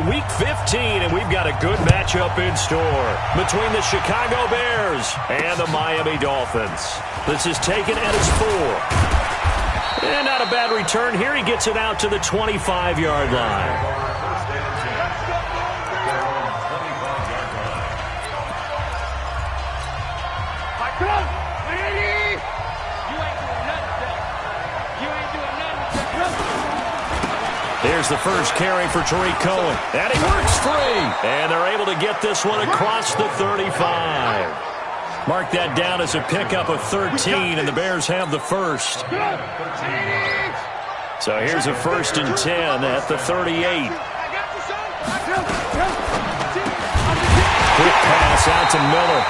Week 15, and we've got a good matchup in store between the Chicago Bears and the Miami Dolphins. This is taken at his 4. And not a bad return here. He gets it out to the 25-yard line. Here's the first carry for Tariq Cohen. And he works free. And they're able to get this one across the 35. Mark that down as a pickup of 13, and the Bears have the first. So here's a 1st and 10 at the 38. Quick pass out to Miller.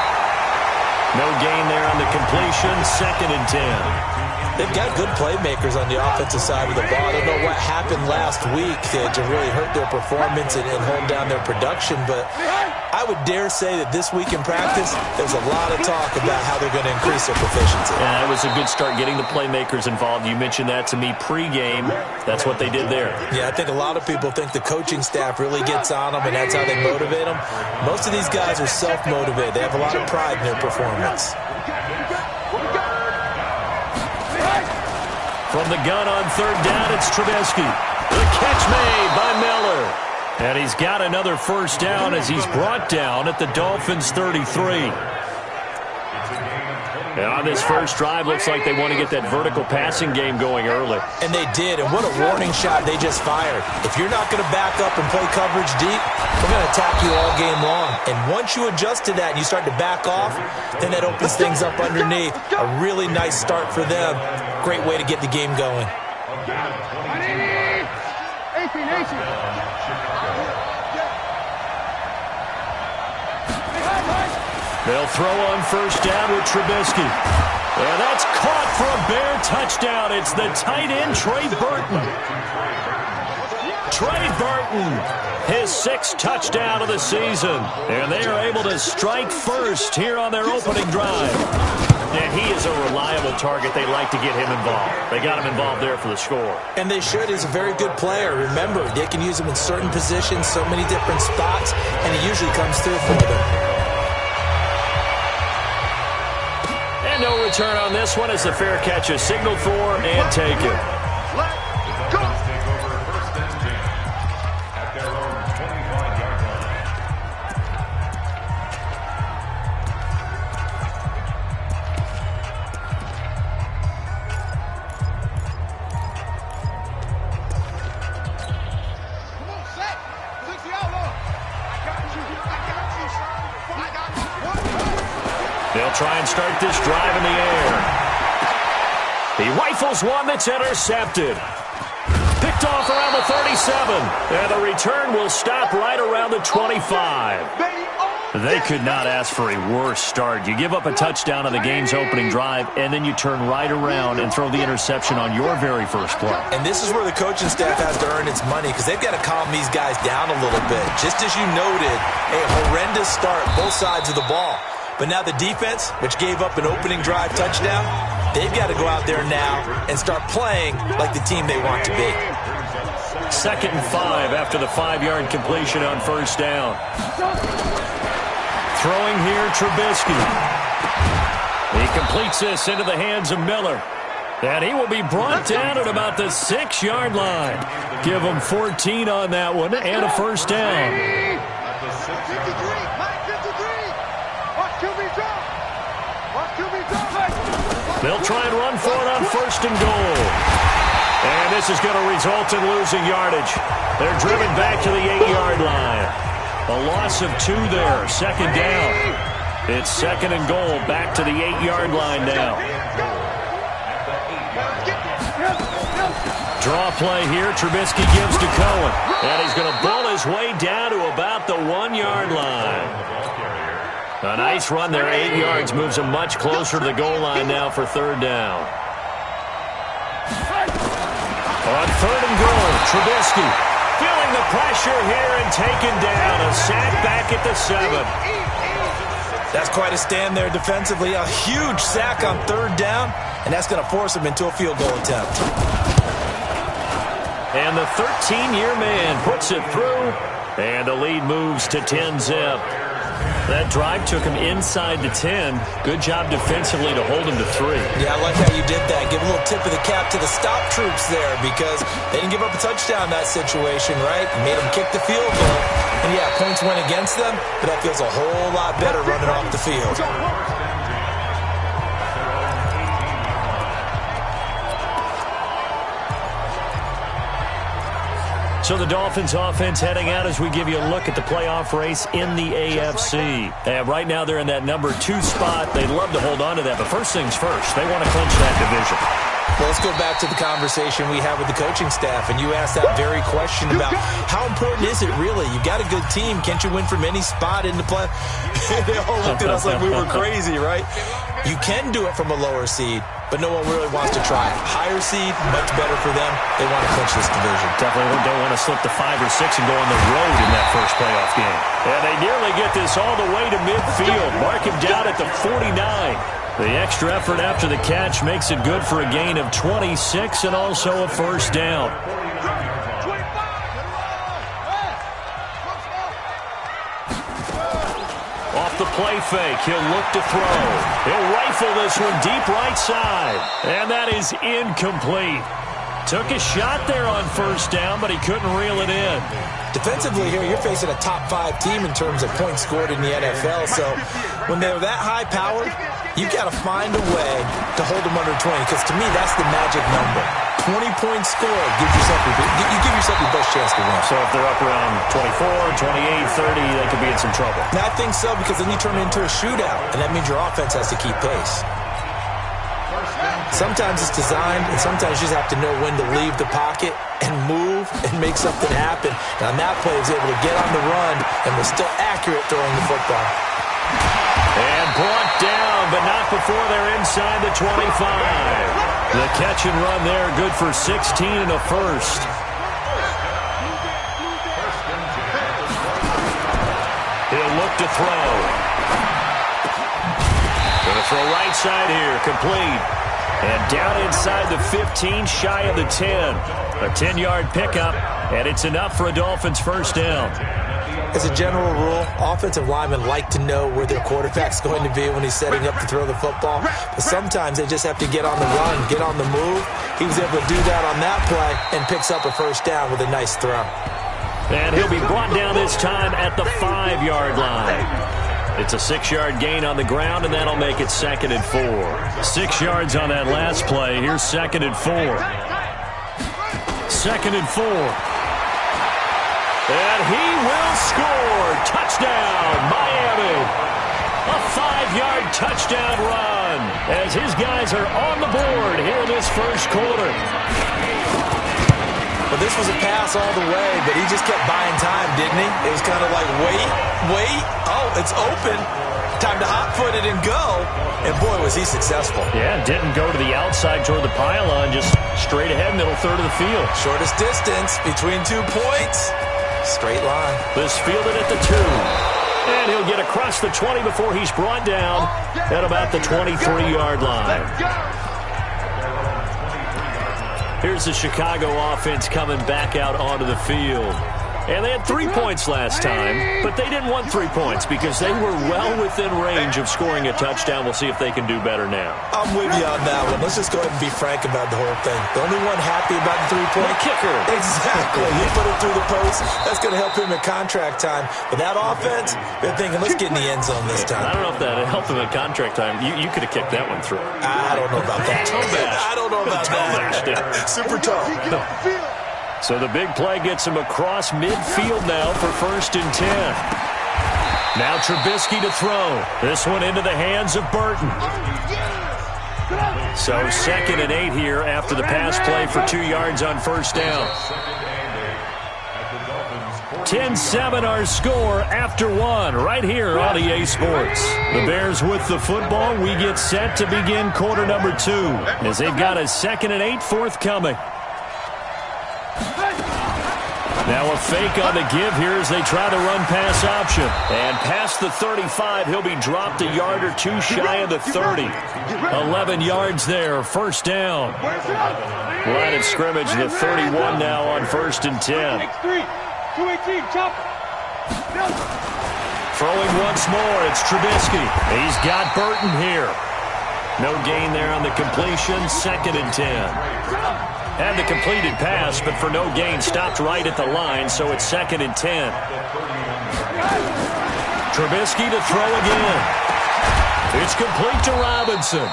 No gain there on the completion. 2nd and 10. They've got good playmakers on the offensive side of the ball. I don't know what happened last week to really hurt their performance and hold down their production, but I would dare say that this week in practice, there's a lot of talk about how they're going to increase their proficiency. Yeah, it was a good start getting the playmakers involved. You mentioned that to me pregame. That's what they did there. Yeah, I think a lot of people think the coaching staff really gets on them, and that's how they motivate them. Most of these guys are self-motivated. They have a lot of pride in their performance. From the gun on 3rd down, it's Trubisky. The catch made by Miller. And he's got another 1st down as he's brought down at the Dolphins' 33. And on this first drive, looks like they want to get that vertical passing game going early. And they did, and what a warning shot they just fired. If you're not going to back up and play coverage deep, we're going to attack you all game long. And once you adjust to that and you start to back off, then that opens things up underneath. A really nice start for them. Great way to get the game going. They'll throw on 1st down with Trubisky. And that's caught for a Bear touchdown. It's the tight end, Trey Burton. Trey Burton, his 6th touchdown of the season. And they are able to strike first here on their opening drive. And he is a reliable target. They like to get him involved. They got him involved there for the score. And they should. He's a very good player. Remember, they can use him in certain positions, so many different spots, and he usually comes through for them. And no return on this one as the fair catch is signaled for and taken. They'll try and start this drive in the air. He rifles one that's intercepted. Picked off around the 37. And the return will stop right around the 25. They could not ask for a worse start. You give up a touchdown on the game's opening drive, and then you turn right around and throw the interception on your very first play. And this is where the coaching staff has to earn its money, because they've got to calm these guys down a little bit. Just as you noted, a horrendous start, both sides of the ball. But now the defense, which gave up an opening drive touchdown, they've got to go out there now and start playing like the team they want to be. 2nd and 5 after the 5-yard completion on 1st down. Throwing here, Trubisky. He completes this into the hands of Miller. And he will be brought down at about the 6-yard line. Give him 14 on that one and a 1st down. They'll try and run for it on 1st and goal. And this is going to result in losing yardage. They're driven back to the 8-yard line. A loss of 2 there, 2nd down. It's 2nd and goal, back to the 8-yard line now. Draw play here, Trubisky gives to Cohen. And he's going to bull his way down to about the 1-yard line. A nice run there, 8 yards, moves him much closer to the goal line now for 3rd down. On 3rd and goal, Trubisky feeling the pressure here and taken down. A sack back at the 7. That's quite a stand there defensively. A huge sack on 3rd down, and that's going to force him into a field goal attempt. And the 13-year man puts it through And the lead moves to 10-zip. That drive took him inside the 10. Good job defensively to hold him to 3. Yeah, I like how you did that. Give a little tip of the cap to the stop troops there because they didn't give up a touchdown in that situation, right? Made them kick the field goal. And, yeah, points went against them, but that feels a whole lot better running off the field. So the Dolphins offense heading out as we give you a look at the playoff race in the AFC. And right now they're in that number 2 spot. They'd love to hold on to that, but first things first, they want to clinch that division. Well, let's go back to the conversation we had with the coaching staff, and you asked that very question about how important is it really? You've got a good team. Can't you win from any spot in the play? They all looked at us like we were crazy, right? You can do it from a lower seed, but no one really wants to try it. Higher seed, much better for them. They want to clinch this division. Definitely don't want to slip to 5 or 6 and go on the road in that first playoff game. And they nearly get this all the way to midfield. Mark him down at the 49. The extra effort after the catch makes it good for a gain of 26 and also a first down. Off the play fake, he'll look to throw. He'll rifle this one deep right side. And that is incomplete. Took a shot there on first down, but he couldn't reel it in. Defensively here, you're facing a top 5 team in terms of points scored in the NFL. So when they're that high-powered, you've got to find a way to hold them under 20, because to me, that's the magic number. 20 points scored gives yourself you give yourself your best chance to win. So if they're up around 24, 28, 30, they could be in some trouble. And I think so, because then you turn it into a shootout, and that means your offense has to keep pace. Sometimes it's designed, and sometimes you just have to know when to leave the pocket and move and make something happen. And on that play, he was able to get on the run and was still accurate throwing the football. And brought down, but not before they're inside the 25. The catch and run there, good for 16 and a first. He'll look to throw. Going to throw right side here, complete. And down inside the 15, shy of the 10. A 10-yard pickup, and it's enough for a Dolphins first down. As a general rule, offensive linemen like to know where their quarterback's going to be when he's setting up to throw the football. But sometimes they just have to get on the run, get on the move. He was able to do that on that play and picks up a first down with a nice throw. And he'll be brought down this time at the 5-yard line. It's a 6-yard gain on the ground, and that'll make it 2nd and 4. 6 yards on that last play. Here's 2nd and 4. 2nd and 4. And he will score. Touchdown, Miami. A 5-yard touchdown run as his guys are on the board here in this first quarter. But this was a pass all the way, but he just kept buying time, didn't he? It was kind of like, wait. Oh, it's open. Time to hot-foot it and go. And, boy, was he successful. Yeah, didn't go to the outside toward the pylon, just straight ahead, middle third of the field. Shortest distance between 2 points. Straight line. This fielded at the 2. And he'll get across the 20 before he's brought down at about the 23-yard line. Here's the Chicago offense coming back out onto the field. And they had 3 points last time, but they didn't want 3 points because they were well within range of scoring a touchdown. We'll see if they can do better now. I'm with you on that one. Let's just go ahead and be frank about the whole thing. The only one happy about the 3-point kicker. Exactly. He put it through the post. That's going to help him at contract time. But that offense, they're thinking, let's get in the end zone this time. I don't know if that helped him at contract time. You could have kicked that one through. I don't know about that. I don't know about that. Super tough. So the big play gets him across midfield now for 1st and 10. Now Trubisky to throw. This one into the hands of Burton. So 2nd and 8 here after the pass play for 2 yards on first down. 10-7 our score after 1 right here on EA Sports. The Bears with the football. We get set to begin quarter number 2 as they've got a 2nd and 8 forthcoming. Now a fake on the give here as they try to run pass option. And past the 35, he'll be dropped a yard or 2 shy of the 30. 11 yards there, first down. Line of scrimmage, the 31 now on 1st and 10. Throwing once more, it's Trubisky. He's got Burton here. No gain there on the completion, 2nd and 10. Had the completed pass, but for no gain, stopped right at the line, so it's 2nd and 10. Trubisky to throw again. It's complete to Robinson.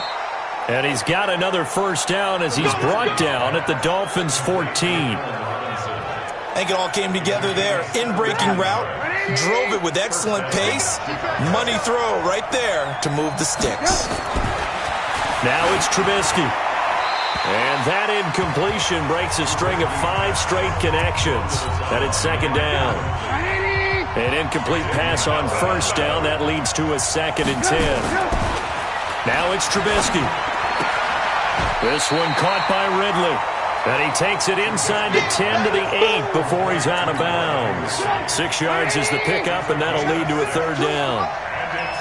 And he's got another first down as he's brought down at the Dolphins' 14. I think it all came together there. In-breaking route, drove it with excellent pace. Money throw right there to move the sticks. Now it's Trubisky. And that incompletion breaks a string of 5 straight connections. And it's 2nd down. An incomplete pass on first down. That leads to a 2nd and 10. Now it's Trubisky. This one caught by Ridley. And he takes it inside the 10 to the 8 before he's out of bounds. 6 yards is the pickup, and that'll lead to a 3rd down.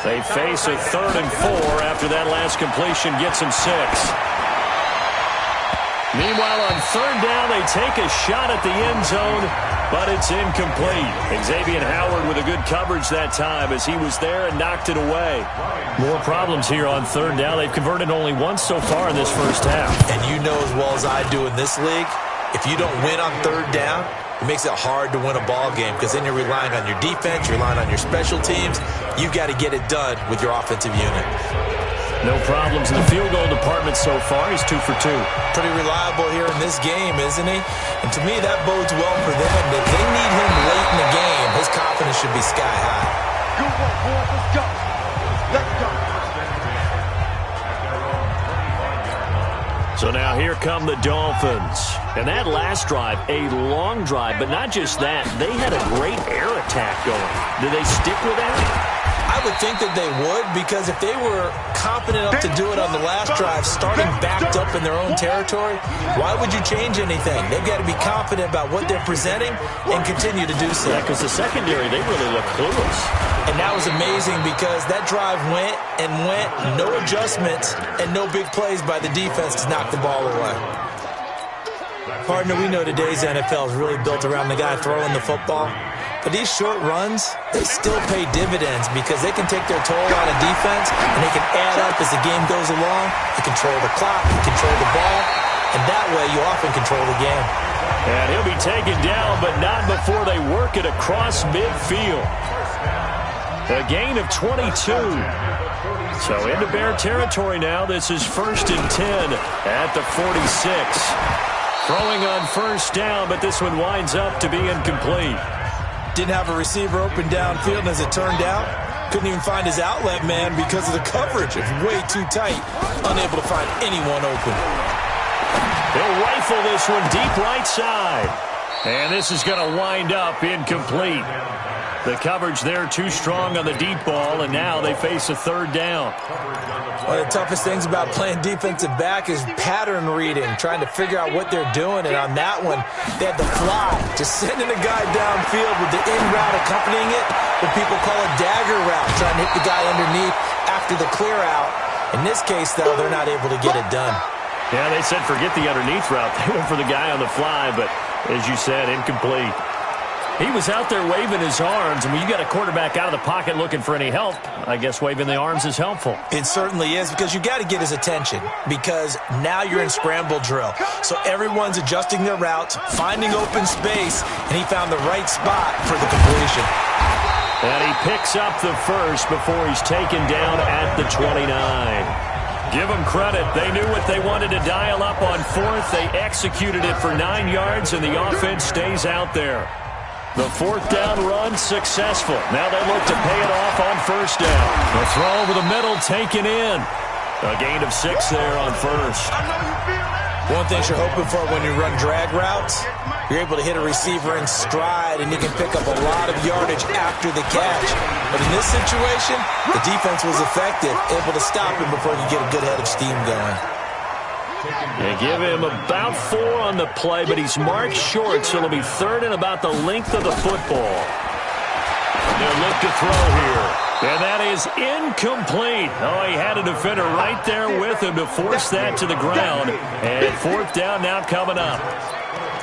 They face a 3rd and 4 after that last completion gets him 6. Meanwhile, on 3rd down, they take a shot at the end zone, but it's incomplete. Xavier Howard with a good coverage that time as he was there and knocked it away. More problems here on 3rd down. They've converted only once so far in this first half. And you know as well as I do in this league, if you don't win on 3rd down, it makes it hard to win a ball game because then you're relying on your defense, you're relying on your special teams. You've got to get it done with your offensive unit. No problems in the field goal department so far. He's 2 for 2. Pretty reliable here in this game, isn't he? And to me, that bodes well for them. If they need him late in the game, his confidence should be sky high. Good work, boys. Let's go. Let's go. So now here come the Dolphins. And that last drive, a long drive, but not just that. They had a great air attack going. Do they stick with that? I would think that they would, because if they were confident enough to do it on the last drive, starting backed up in their own territory, why would you change anything? They've got to be confident about what they're presenting and continue to do so. Yeah, because the secondary, they really look clueless. And that was amazing because that drive went and went, no adjustments and no big plays by the defense to knock the ball away. Partner, we know today's NFL is really built around the guy throwing the football. But these short runs, they still pay dividends because they can take their toll on a defense and they can add up as the game goes along. You control the clock, you control the ball, and that way you often control the game. And he'll be taken down, but not before they work it across midfield. A gain of 22. So into Bear territory now. This is 1st and 10 at the 46. Throwing on first down, but this one winds up to be incomplete. Didn't have a receiver open downfield, and as it turned out, couldn't even find his outlet man because of the coverage. It's way too tight, unable to find anyone open. He'll rifle this one deep right side. And this is going to wind up incomplete. The coverage there too strong on the deep ball, and now they face a 3rd down. One of the toughest things about playing defensive back is pattern reading, trying to figure out what they're doing. And on that one, they had the fly, just sending a guy downfield with the in route accompanying it, what people call a dagger route, trying to hit the guy underneath after the clear out. In this case, though, they're not able to get it done. Yeah, they said forget the underneath route. They went for the guy on the fly, but as you said, incomplete. He was out there waving his arms, and when you got a quarterback out of the pocket looking for any help, I guess waving the arms is helpful. It certainly is, because you got to get his attention, because now you're in scramble drill. So everyone's adjusting their routes, finding open space, and he found the right spot for the completion. And he picks up the first before he's taken down at the 29. Give them credit. They knew what they wanted to dial up on 4th. They executed it for 9 yards, and the offense stays out there. The 4th down run successful. Now they look to pay it off on first down. The throw over the middle taken in. A gain of 6 there on first. One thing you're hoping for when you run drag routes, you're able to hit a receiver in stride and you can pick up a lot of yardage after the catch. But in this situation, the defense was effective, able to stop him before he could get a good head of steam going. They give him about 4 on the play, but he's marked short, so it'll be 3rd and about the length of the football. They'll look to throw here. And that is incomplete. Oh, he had a defender right there with him to force that to the ground. And 4th down now coming up.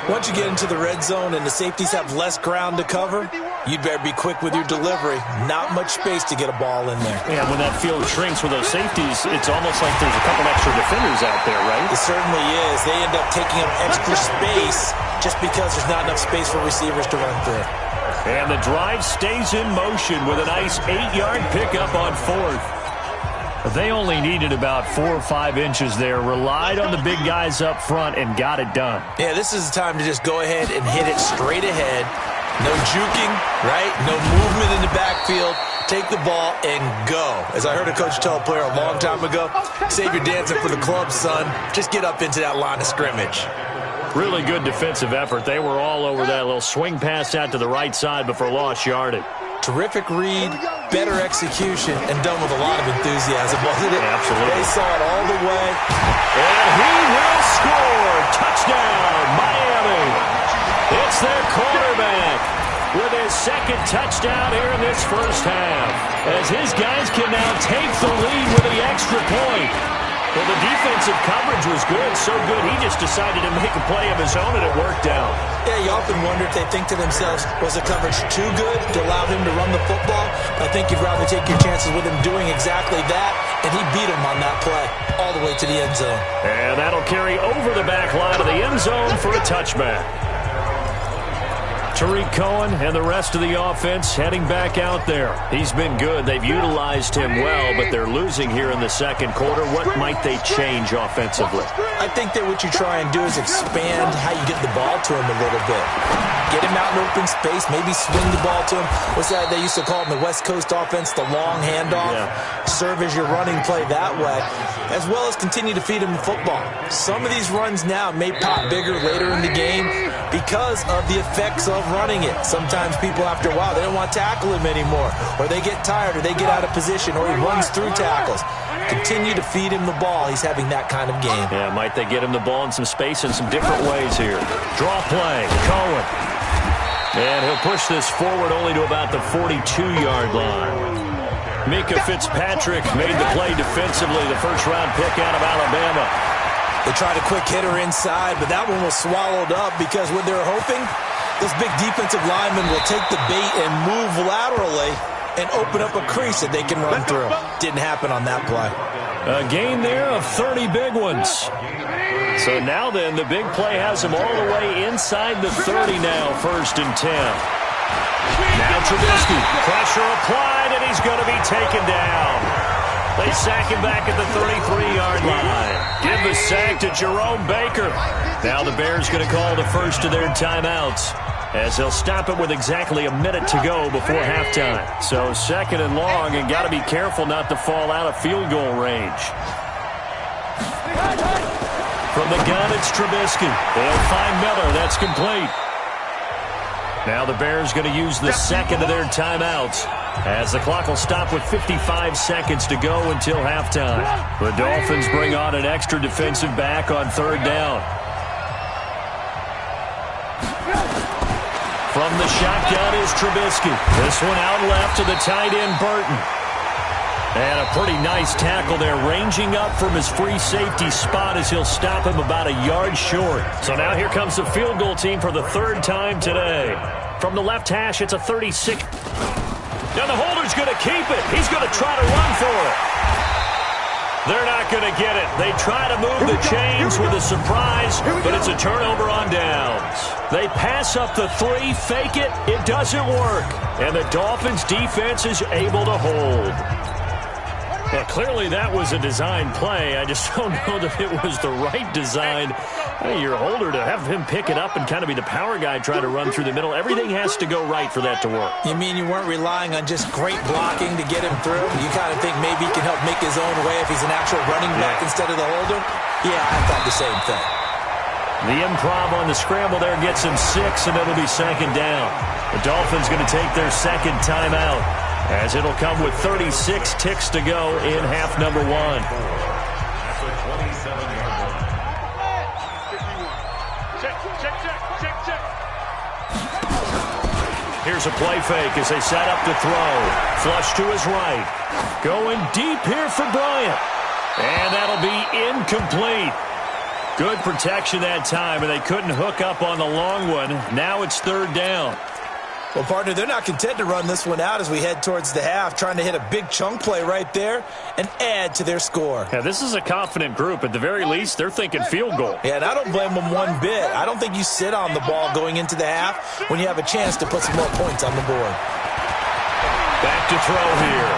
Once you get into the red zone and the safeties have less ground to cover, You'd better be quick with your delivery. Not much space to get a ball in there. Yeah, when that field shrinks with those safeties, it's almost like there's a couple extra defenders out there, right? It certainly is. They end up taking up extra space just because there's not enough space for receivers to run through. And the drive stays in motion with a nice 8-yard pickup on fourth. They only needed about 4 or 5 inches there, relied on the big guys up front, and got it done. Yeah, this is the time to just go ahead and hit it straight ahead. No juking, right? No movement in the backfield. Take the ball and go. As I heard a coach tell a player a long time ago, save your dancing for the club, son. Just get up into that line of scrimmage. Really good defensive effort. They were all over that little swing pass out to the right side before lost yardage. Terrific read, better execution, and done with a lot of enthusiasm, wasn't it? Absolutely. They saw it all the way. And he will score. Touchdown, Miami. It's their quarterback with his second touchdown here in this first half, as his guys can now take the lead with the extra point. Well, the defensive coverage was good, so good he just decided to make a play of his own, and it worked out. Yeah, you often wonder if they think to themselves, was the coverage too good to allow him to run the football? I think you'd rather take your chances with him doing exactly that, and he beat him on that play all the way to the end zone. And that'll carry over the back line of the end zone for a touchback. Tariq Cohen and the rest of the offense heading back out there. He's been good. They've utilized him well, but they're losing here in the second quarter. What might they change offensively? I think that what you try and do is expand how you get the ball to him a little bit. Get him out in open space, maybe swing the ball to him. What's that they used to call in the West Coast offense, the long handoff? Yeah. Serve as your running play that way, as well as continue to feed him the football. Some of these runs now may pop bigger later in the game because of the effects of running it. Sometimes people, after a while, they don't want to tackle him anymore, or they get tired, or they get out of position, or he runs through tackles. Continue to feed him the ball. He's having that kind of game. Yeah, might they get him the ball in some space in some different ways here. Draw play, Cohen. And he'll push this forward only to about the 42-yard line. Mika Fitzpatrick made the play defensively, the first-round pick out of Alabama. They tried a quick hitter inside, but that one was swallowed up because what they're hoping, this big defensive lineman will take the bait and move laterally and open up a crease that they can run through. Didn't happen on that play. A gain there of 30 big ones. So now then, the big play has him all the way inside the 30 now, 1st and 10. Now Trubisky, pressure applied, and he's going to be taken down. They sack him back at the 33-yard line. Give the sack to Jerome Baker. Now the Bears going to call the first of their timeouts, as they'll stop it with exactly a minute to go before halftime. So 2nd and long, and got to be careful not to fall out of field goal range. From the gun, it's Trubisky. They'll find Miller. That's complete. Now the Bears going to use the second of their timeouts, as the clock will stop with 55 seconds to go until halftime. The Dolphins bring on an extra defensive back on 3rd down. From the shotgun is Trubisky. This one out left to the tight end, Burton. And a pretty nice tackle there, ranging up from his free safety spot as he'll stop him about a yard short. So now here comes the field goal team for the 3rd time today. From the left hash, it's a 36. Now the holder's going to keep it. He's going to try to run for it. They're not going to get it. They try to move the chains with a surprise, but it's a turnover on downs. They pass up the 3, fake it. It doesn't work. And the Dolphins' defense is able to hold. Well, clearly that was a design play. I just don't know that it was the right design. Hey, your holder to have him pick it up and kind of be the power guy try to run through the middle. Everything has to go right for that to work. You mean you weren't relying on just great blocking to get him through? You kind of think maybe he can help make his own way if he's an actual running back instead of the holder? Yeah, I thought the same thing. The improv on the scramble there gets him 6, and it'll be 2nd down. The Dolphins going to take their 2nd timeout, as it'll come with 36 ticks to go in half number 1. Here's a play fake as they set up to throw. Flush to his right. Going deep here for Bryant. And that'll be incomplete. Good protection that time, and they couldn't hook up on the long one. Now it's 3rd down. Well, partner, they're not content to run this one out as we head towards the half, trying to hit a big chunk play right there and add to their score. Yeah, this is a confident group. At the very least, they're thinking field goal. Yeah, and I don't blame them one bit. I don't think you sit on the ball going into the half when you have a chance to put some more points on the board. Back to throw here.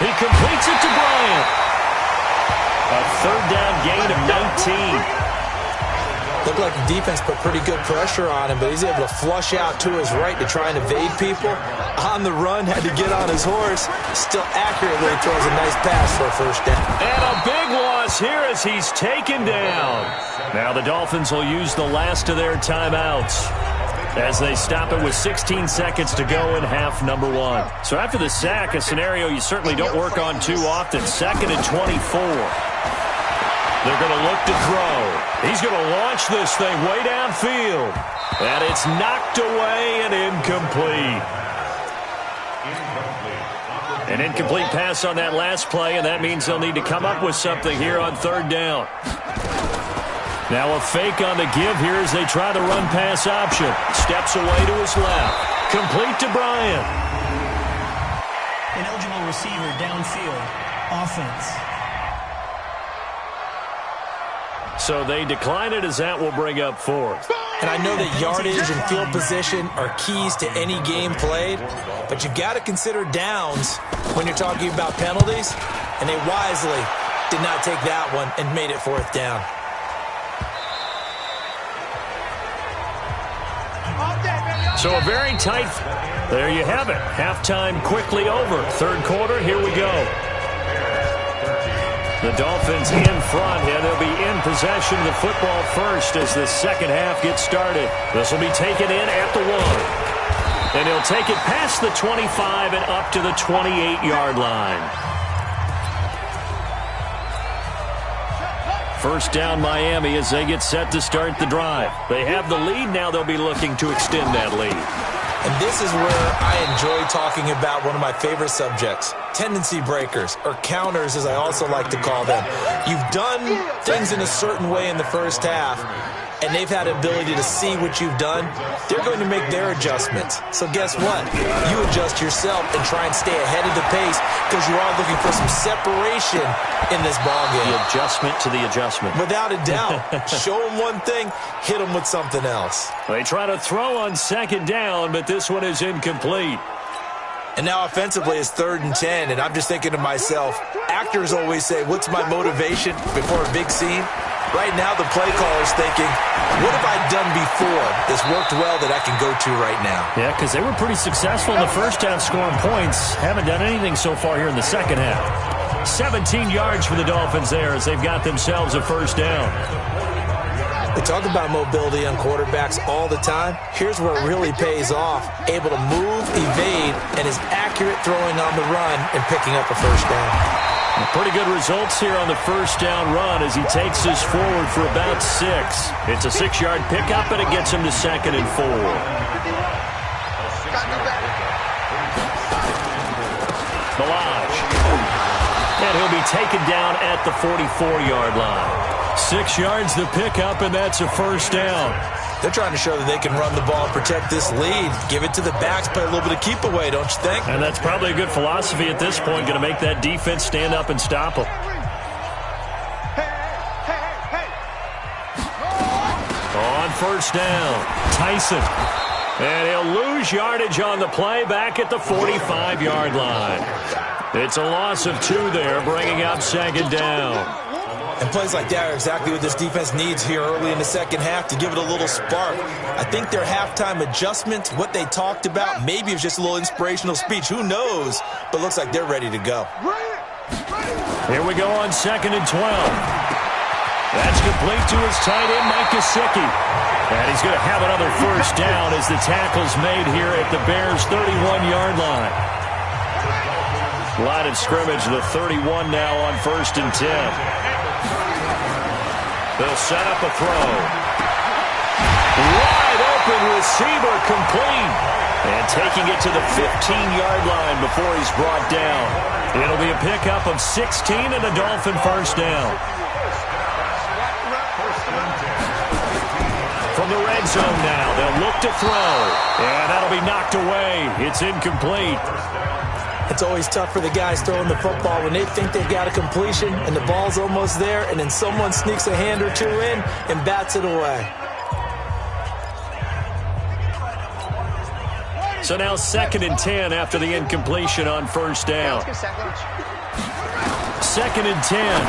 He completes it to Bryant. A third down gain of 19. Looked like the defense put pretty good pressure on him, but he's able to flush out to his right to try and evade people. On the run, had to get on his horse. Still accurately throws a nice pass for a first down. And a big loss here as he's taken down. Now the Dolphins will use the last of their timeouts as they stop it with 16 seconds to go in half number one. So after the sack, a scenario you certainly don't work on too often. 2nd and 24. They're going to look to throw. He's going to launch this thing way downfield. And it's knocked away and incomplete. An incomplete pass on that last play, and that means they'll need to come up with something here on third down. Now a fake on the give here as they try the run-pass option. Steps away to his left. Complete to Bryant. An eligible receiver downfield. Offense. So they decline it as that will bring up fourth. And I know that yardage and field position are keys to any game played, but you got to consider downs when you're talking about penalties, and they wisely did not take that one and made it fourth down. So a very tight, there you have it. Halftime quickly over. Third quarter, here we go. The Dolphins in front, and they'll be in possession of the football first as the second half gets started. This will be taken in at the 1. And he'll take it past the 25 and up to the 28-yard line. First down Miami as they get set to start the drive. They have the lead. Now they'll be looking to extend that lead. And this is where I enjoy talking about one of my favorite subjects, tendency breakers, or counters as I also like to call them. You've done things in a certain way in the first half, and they've had the ability to see what you've done. They're going to make their adjustments. So guess what? You adjust yourself and try and stay ahead of the pace because you are looking for some separation in this ballgame. The adjustment to the adjustment. Without a doubt. Show them one thing, hit them with something else. They try to throw on second down, but this one is incomplete. And now offensively it's 3rd and 10, and I'm just thinking to myself, actors always say, what's my motivation before a big scene? Right now the play caller's thinking, what have I done before that's worked well that I can go to right now? Yeah, because they were pretty successful in the first half scoring points. Haven't done anything so far here in the second half. 17 yards for the Dolphins there as they've got themselves a first down. We talk about mobility on quarterbacks all the time. Here's where it really pays off. Able to move, evade, and is accurate throwing on the run and picking up a first down. Pretty good results here on the first down run as he takes this forward for about 6. It's a 6-yard pickup, and it gets him to 2nd and 4. Balaj. And he'll be taken down at the 44-yard line. 6 yards the pickup, and that's a first down. They're trying to show that they can run the ball and protect this lead. Give it to the backs, play a little bit of keep away, don't you think? And that's probably a good philosophy at this point, going to make that defense stand up and stop them. On first down, Tyson. And he'll lose yardage on the play back at the 45-yard line. It's a loss of 2 there, bringing up second down. And plays like that are exactly what this defense needs here early in the second half to give it a little spark. I think their halftime adjustment, what they talked about, maybe it was just a little inspirational speech. Who knows? But looks like they're ready to go. Here we go on 2nd and 12. That's complete to his tight end, Mike Gesicki. And he's going to have another first down as the tackle's made here at the Bears' 31-yard line. Line of scrimmage, the 31 now on 1st and 10. They'll set up a throw. Wide open receiver complete. And taking it to the 15-yard line before he's brought down. It'll be a pickup of 16 and a Dolphin first down. From the red zone now. They'll look to throw. And that'll be knocked away. It's incomplete. It's always tough for the guys throwing the football when they think they've got a completion and the ball's almost there, and then someone sneaks a hand or two in and bats it away. So now 2nd and 10 after the incompletion on first down. 2nd and 10.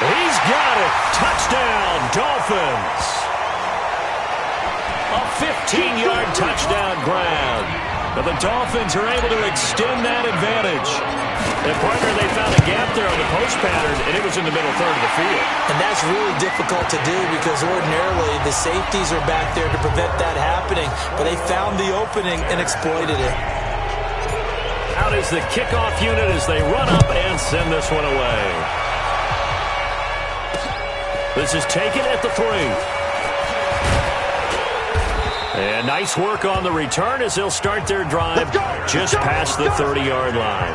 He's got it. Touchdown, Dolphins. A 15-yard touchdown grab. But the Dolphins are able to extend that advantage. And partner, they found a gap there on the post pattern, and it was in the middle third of the field. And that's really difficult to do because ordinarily the safeties are back there to prevent that happening. But they found the opening and exploited it. Out is the kickoff unit as they run up and send this one away. This is taken at the 3. And nice work on the return as they'll start their drive just past the 30-yard line.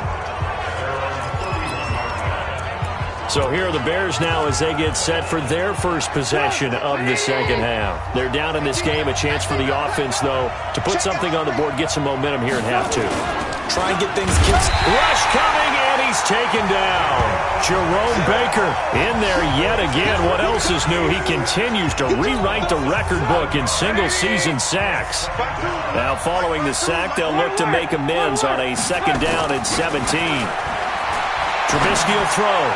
So here are the Bears now as they get set for their first possession of the second half. They're down in this game. A chance for the offense, though, to put something on the board, get some momentum here in half 2. Try and get things kicked. Rush coming, and he's taken down. Jerome Baker in there yet again. What else is new? He continues to rewrite the record book in single-season sacks. Now, following the sack, they'll look to make amends on a 2nd down and 17. Trubisky will throw.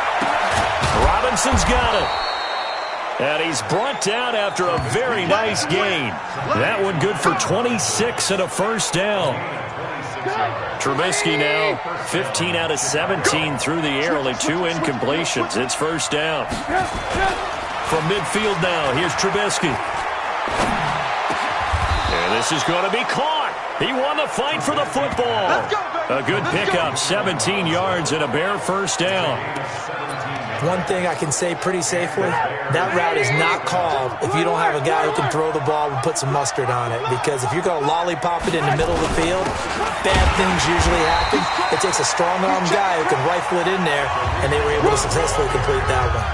Robinson's got it. And he's brought down after a very nice gain. That one good for 26 and a first down. Trubisky now 15 out of 17 through the air, only 2 incompletions. It's first down. From midfield now, here's Trubisky. And this is going to be caught. He won the fight for the football. A good pickup, 17 yards and a Bear first down. One thing I can say pretty safely, that route is not called if you don't have a guy who can throw the ball and put some mustard on it. Because if you're going to lollipop it in the middle of the field, bad things usually happen. It takes a strong-arm guy who can rifle it in there, and they were able to successfully complete that one.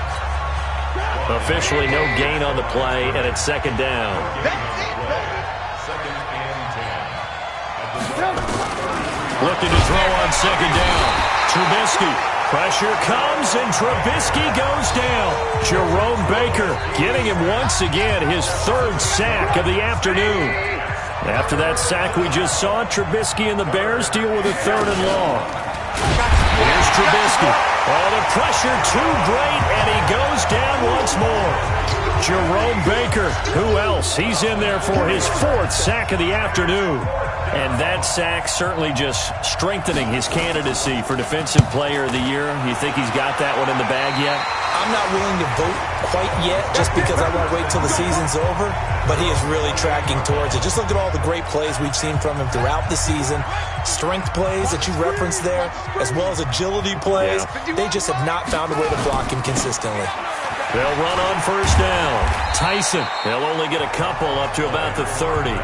Officially no gain on the play, and it's 2nd down. Looking to throw on 2nd down. Trubisky. Pressure comes, and Trubisky goes down. Jerome Baker getting him once again, his 3rd sack of the afternoon. After that sack we just saw, Trubisky and the Bears deal with a 3rd and long. Here's Trubisky. Oh, the pressure too great, and he goes down once more. Jerome Baker, who else? He's in there for his 4th sack of the afternoon. And that sack certainly just strengthening his candidacy for Defensive Player of the Year. You think he's got that one in the bag yet? I'm not willing to vote quite yet just because I want to wait till the season's over, but he is really tracking towards it. Just look at all the great plays we've seen from him throughout the season. Strength plays that you referenced there, as well as agility plays. They just have not found a way to block him consistently. They'll run on first down. Tyson, they'll only get a couple up to about the 30.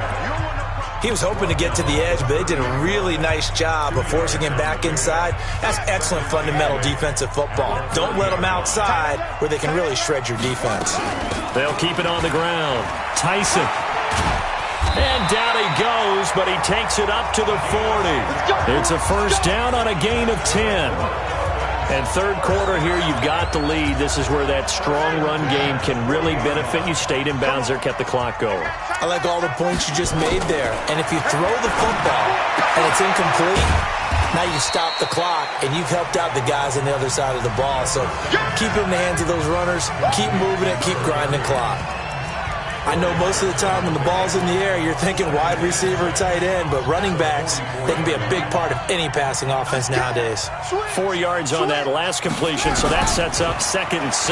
He was hoping to get to the edge, but they did a really nice job of forcing him back inside. That's excellent fundamental defensive football. Don't let them outside where they can really shred your defense. They'll keep it on the ground. Tyson. And down he goes, but he takes it up to the 40. It's a first down on a gain of 10. And 3rd quarter here, you've got the lead. This is where that strong run game can really benefit you. Stayed in bounds there, kept the clock going. I like all the points you just made there. And if you throw the football and it's incomplete, now you stop the clock and you've helped out the guys on the other side of the ball. So keep it in the hands of those runners. Keep moving it. Keep grinding clock. I know most of the time when the ball's in the air, you're thinking wide receiver, tight end, but running backs, they can be a big part of any passing offense nowadays. 4 yards on that last completion, so that sets up 2nd and 6.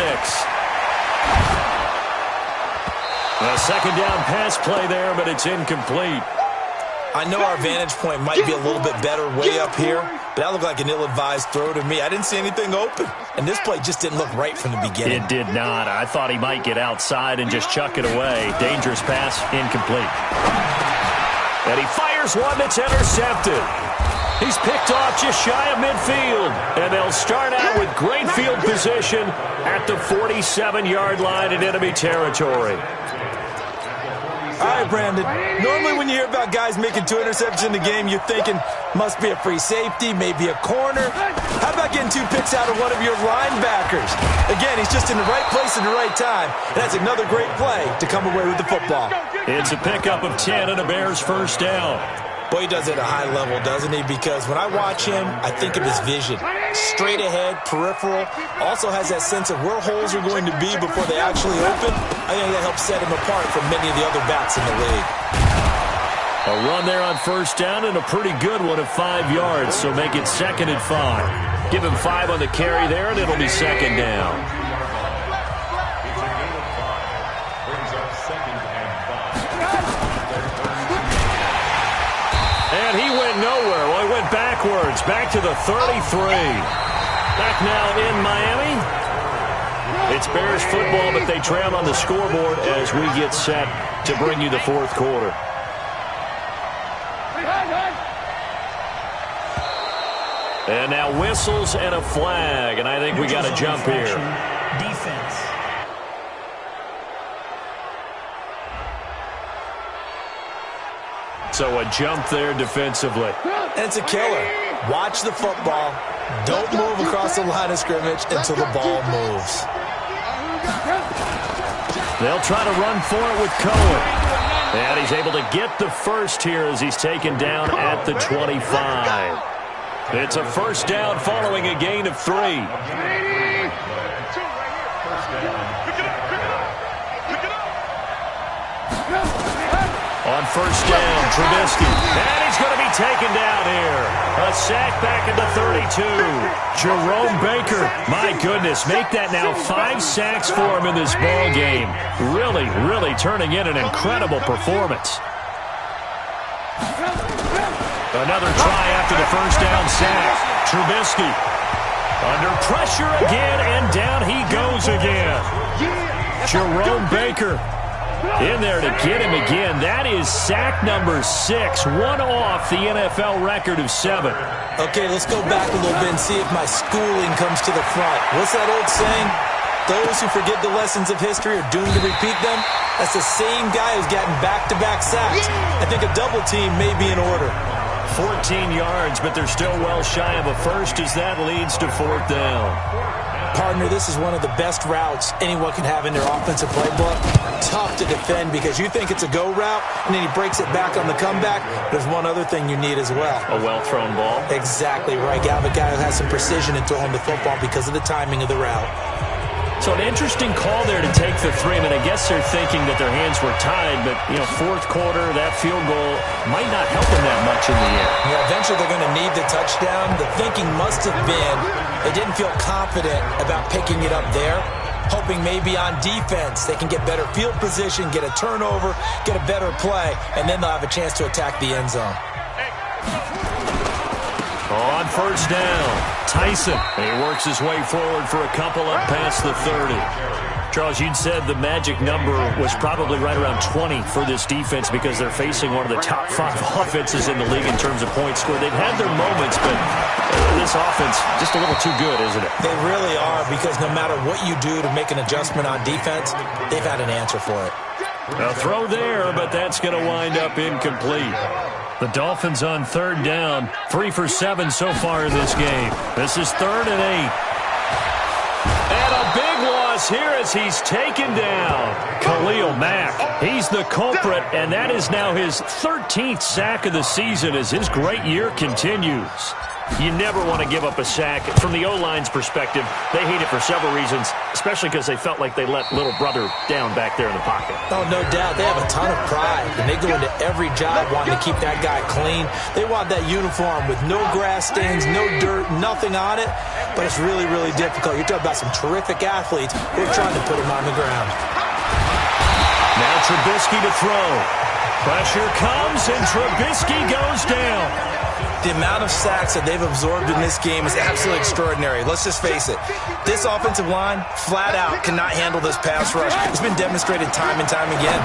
A 2nd down pass play there, but it's incomplete. I know our vantage point might be a little bit better way up here, but that looked like an ill-advised throw to me. I didn't see anything open, and this play just didn't look right from the beginning. It did not. I thought he might get outside and just chuck it away. Dangerous pass, incomplete. And he fires one that's intercepted. He's picked off just shy of midfield, and they'll start out with great field position at the 47-yard line in enemy territory. All right, Brandon. Normally when you hear about guys making 2 interceptions in the game, you're thinking must be a free safety, maybe a corner. How about getting 2 picks out of one of your linebackers? Again, he's just in the right place at the right time. And that's another great play to come away with the football. It's a pickup of 10 and a Bears first down. Boy, he does it at a high level, doesn't he? Because when I watch him, I think of his vision. Straight ahead, peripheral. Also has that sense of where holes are going to be before they actually open. I think that helps set him apart from many of the other backs in the league. A run there on first down and a pretty good one of 5 yards, so make it 2nd and 5. Give him 5 on the carry there, and it'll be 2nd down. And he went nowhere. Well, he went backwards, back to the 33. Back now in Miami. It's Bears football, but they trail on the scoreboard as we get set to bring you the 4th quarter. And now whistles and a flag, and I think we got a jump here. Defense. So a jump there defensively. And it's a killer. Watch the football. Don't move across the line of scrimmage until the ball moves. They'll try to run for it with Cohen. And he's able to get the first here as he's taken down at the 25. It's a first down following a gain of 3. On first down, Trubisky. And he's going to be taken down here. A sack back at the 32. Jerome Baker. My goodness, make that now 5 sacks for him in this ball game. Really, really turning in an incredible performance. Another try after the first down sack. Trubisky under pressure again, and down he goes again. Jerome Baker in there to get him again. That is sack number 6, one off the NFL record of 7. Okay, let's go back a little bit and see if my schooling comes to the front. What's that old saying? Those who forget the lessons of history are doomed to repeat them. That's the same guy who's gotten back-to-back sacks. I think a double team may be in order. 14 yards, but they're still well shy of a first as that leads to 4th down. Partner, this is one of the best routes anyone can have in their offensive playbook. Tough to defend because you think it's a go route, and then he breaks it back on the comeback. There's one other thing you need as well. A well-thrown ball. Exactly right. You have a guy who has some precision in throwing the football because of the timing of the route. So an interesting call there to take the 3. I mean, I guess they're thinking that their hands were tied, but, 4th quarter, that field goal might not help them that much in the end. Yeah, eventually they're going to need the touchdown. The thinking must have been they didn't feel confident about picking it up there, hoping maybe on defense they can get better field position, get a turnover, get a better play, and then they'll have a chance to attack the end zone. On first down, Tyson. He works his way forward for a couple up past the 30. Charles, you'd said the magic number was probably right around 20 for this defense because they're facing one of the top 5 offenses in the league in terms of points scored. They've had their moments, but this offense just a little too good, isn't it? They really are, because no matter what you do to make an adjustment on defense, they've had an answer for it. A throw there, but that's going to wind up incomplete. The Dolphins on 3rd down, 3 for 7 so far in this game. This is 3rd and 8. And a big loss here as he's taken down. Khalil Mack, he's the culprit, and that is now his 13th sack of the season as his great year continues. You never want to give up a sack. From the O-line's perspective, they hate it for several reasons, especially because they felt like they let little brother down back there in the pocket. Oh, no doubt. They have a ton of pride, and they go into every job wanting to keep that guy clean. They want that uniform with no grass stains, no dirt, nothing on it, but it's really, really difficult. You're talking about some terrific athletes who are trying to put him on the ground. Now Trubisky to throw. Pressure comes, and Trubisky goes down. The amount of sacks that they've absorbed in this game is absolutely extraordinary. Let's just face it. This offensive line, flat out, cannot handle this pass rush. It's been demonstrated time and time again.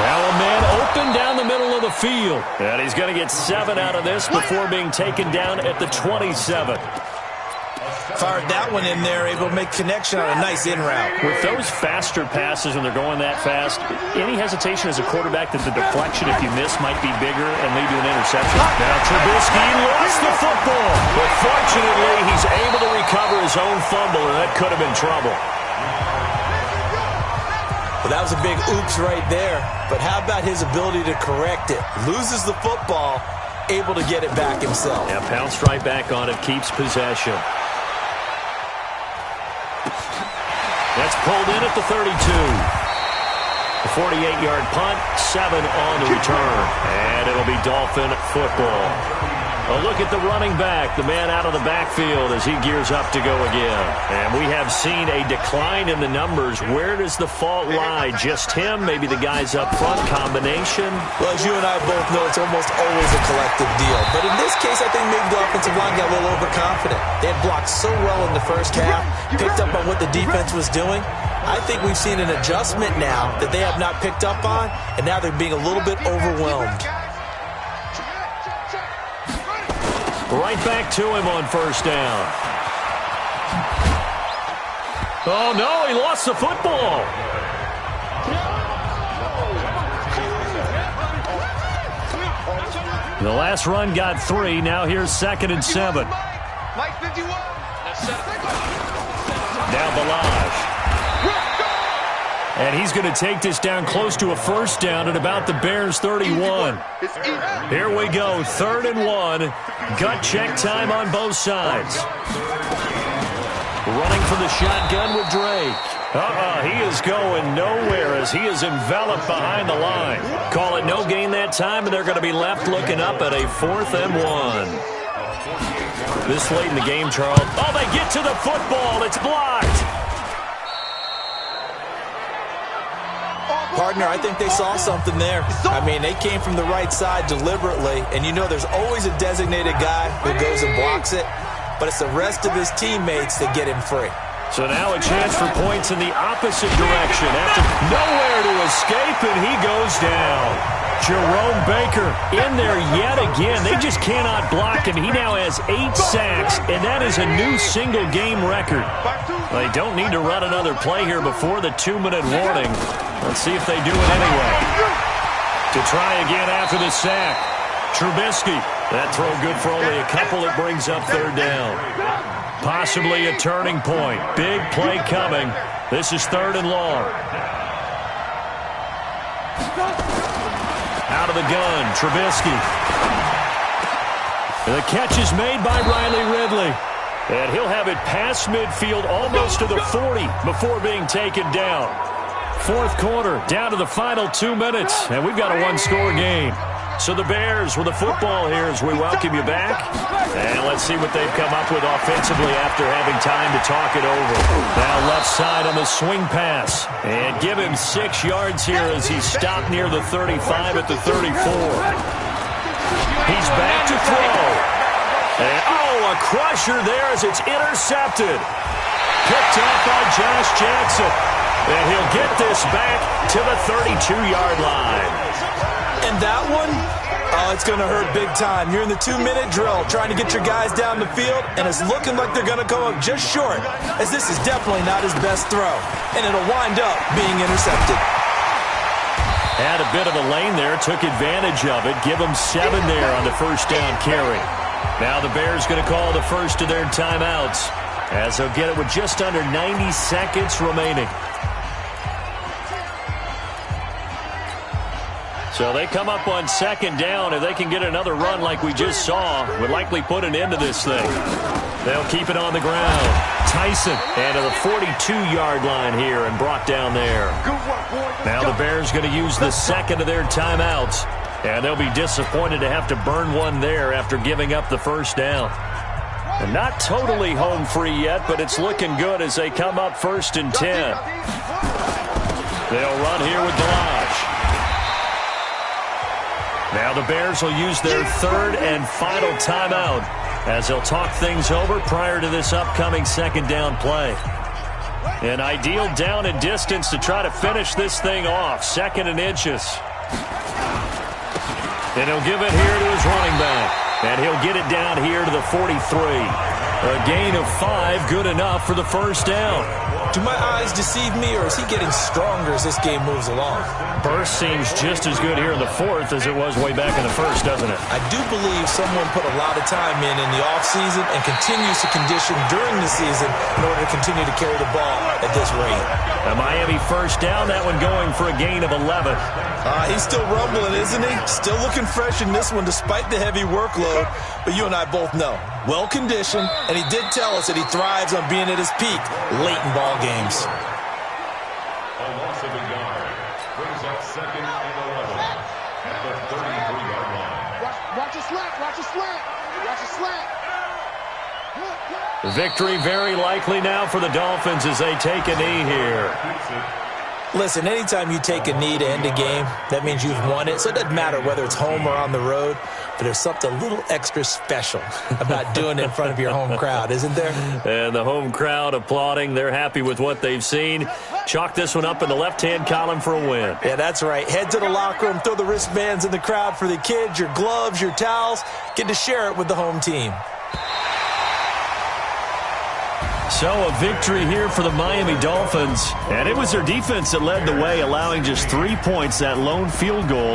Now a man open down the middle of the field. And he's going to get 7 out of this before being taken down at the 27. Fired that one in there, able to make connection on a nice in route. With those faster passes when they're going that fast, any hesitation as a quarterback that the deflection, if you miss, might be bigger and lead to an interception. Now Trubisky lost the football, but fortunately he's able to recover his own fumble, and that could have been trouble. Well, that was a big oops right there, but how about his ability to correct it? Loses the football, able to get it back himself. Yeah, pounced right back on it, keeps possession. That's pulled in at the 32. A 48-yard punt, 7 on the return. And it'll be Dolphin football. A look at the running back, the man out of the backfield as he gears up to go again. And we have seen a decline in the numbers. Where does the fault lie? Just him? Maybe the guys up front? Combination? Well, as you and I both know, it's almost always a collective deal. But in this case, I think maybe the offensive line got a little overconfident. They had blocked so well in the first half, picked up on what the defense was doing. I think we've seen an adjustment now that they have not picked up on, and now they're being a little bit overwhelmed. Right back to him on first down. Oh, no, he lost the football. The last run got 3. Now here's 2nd and 7. Now Balaj. And he's going to take this down close to a first down at about the Bears' 31. Here we go, 3rd and 1. Gut check time on both sides. Running for the shotgun with Drake. He is going nowhere as he is enveloped behind the line. Call it no gain that time, and they're going to be left looking up at a 4th and 1. This late in the game, Charles. Oh, they get to the football. It's blocked. Partner, I think they saw something there. I mean, they came from the right side deliberately, and you know there's always a designated guy who goes and blocks it, but it's the rest of his teammates that get him free. So now a chance for points in the opposite direction. After nowhere to escape, and he goes down. Jerome Baker in there yet again. They just cannot block him. He now has 8 sacks, and that is a new single-game record. They don't need to run another play here before the 2-minute warning. Let's see if they do it anyway. To try again after the sack. Trubisky. That throw good for only a couple. It brings up 3rd down. Possibly a turning point. Big play coming. This is 3rd and long. Out of the gun, Trubisky. The catch is made by Riley Ridley. And he'll have it past midfield almost to the 40 before being taken down. 4th quarter, down to the final 2 minutes, and we've got a 1-score game. So the Bears with the football here as we welcome you back. And let's see what they've come up with offensively after having time to talk it over. Now left side on the swing pass. And give him 6 yards here as he's stopped near the 35 at the 34. He's back to throw. And, a crusher there as it's intercepted. Picked up by Josh Jackson. And he'll get this back to the 32-yard line. And that one, it's going to hurt big time. You're in the 2-minute drill trying to get your guys down the field, and it's looking like they're going to come up just short, as this is definitely not his best throw. And it'll wind up being intercepted. Had a bit of a lane there, took advantage of it. Give them 7 there on the first down carry. Now the Bears going to call the first of their timeouts, as they'll get it with just under 90 seconds remaining. So they come up on 2nd down. If they can get another run like we just saw, would likely put an end to this thing. They'll keep it on the ground. Tyson, and to the 42-yard line here and brought down there. Now the Bears going to use the 2nd of their timeouts, and they'll be disappointed to have to burn one there after giving up the first down. And not totally home free yet, but it's looking good as they come up 1st and 10. They'll run here with Balaj. Now the Bears will use their 3rd and final timeout as they'll talk things over prior to this upcoming 2nd down play. An ideal down and distance to try to finish this thing off. 2nd and inches. And he'll give it here to his running back. And he'll get it down here to the 43. A gain of 5, good enough for the first down. Do my eyes deceive me, or is he getting stronger as this game moves along? Burst seems just as good here in the fourth as it was way back in the first, doesn't it? I do believe someone put a lot of time in the offseason and continues to condition during the season in order to continue to carry the ball at this rate. A Miami first down, that one going for a gain of 11. He's still rumbling, isn't he? Still looking fresh in this one despite the heavy workload. But you and I both know, well-conditioned, and he did tell us that he thrives on being at his peak late in ball games. A loss of a yard brings up 2nd and 11 at the 33-yard line. Watch a slant, watch a slant, watch a slant. Victory very likely now for the Dolphins as they take a knee here. Listen, anytime you take a knee to end a game, that means you've won it. So it doesn't matter whether it's home or on the road, but there's something a little extra special about doing it in front of your home crowd, isn't there? And the home crowd applauding. They're happy with what they've seen. Chalk this one up in the left-hand column for a win. Yeah, that's right. Head to the locker room, throw the wristbands in the crowd for the kids, your gloves, your towels. Get to share it with the home team. So a victory here for the Miami Dolphins. And it was their defense that led the way, allowing just 3 points, that lone field goal.